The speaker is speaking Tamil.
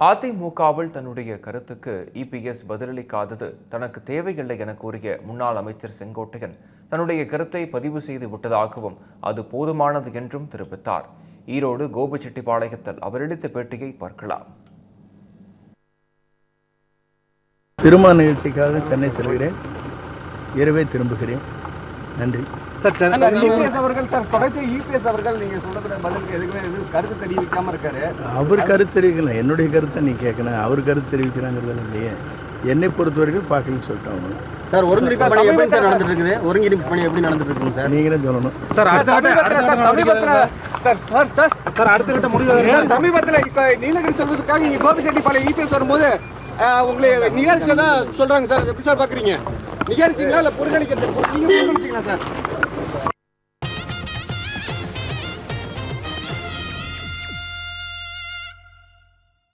அதிமுகவில் தன்னுடைய கருத்துக்கு இபிஎஸ் பதிலளிக்காதது தனக்கு தேவையில்லை என கூறிய முன்னாள் அமைச்சர் செங்கோட்டையன் தன்னுடைய கருத்தை பதிவு செய்து விட்டதாகவும் அது போதுமானது என்றும் தெரிவித்தார். ஈரோடு கோபிச்செட்டிப்பாளையத்தில் அவர் அளித்த பேட்டியை பார்க்கலாம். திருமண நிகழ்ச்சிக்காக சென்னை செல்கிறேன். இரவே திரும்புகிறேன். நன்றி. அவர் கருத்து தெரிவிக்கல, என்னுடைய கருத்தை நீ கேட்கணும். அவர் கருத்து தெரிவிக்கிறாங்கிறது இல்லையே. என்னை பொறுத்த வரைக்கும் பார்க்கலன்னு சொல்லிட்டாங்க சார். ஒருங்கிணைப்பு பணி எப்படி சார் நடந்துட்டு இருக்குது? ஒருங்கிணைப்பு பணி எப்படி நடந்துட்டு இருக்குங்க சார்? நீங்களே சொல்லணும் சார். அடுத்த முடிவு சமீபத்தில் இப்போ நீலகிரி செல்வதற்காக கோபிச்செட்டிப்பாளையம் இபிஎஸ் வரும்போது உங்களை நிகழ்ச்சியெல்லாம் சொல்றாங்க சார். எப்படி சார் பாக்குறீங்க? நிகழ்ச்சிங்களா இல்லை புறக்கணிக்கிறதுங்களா சார்?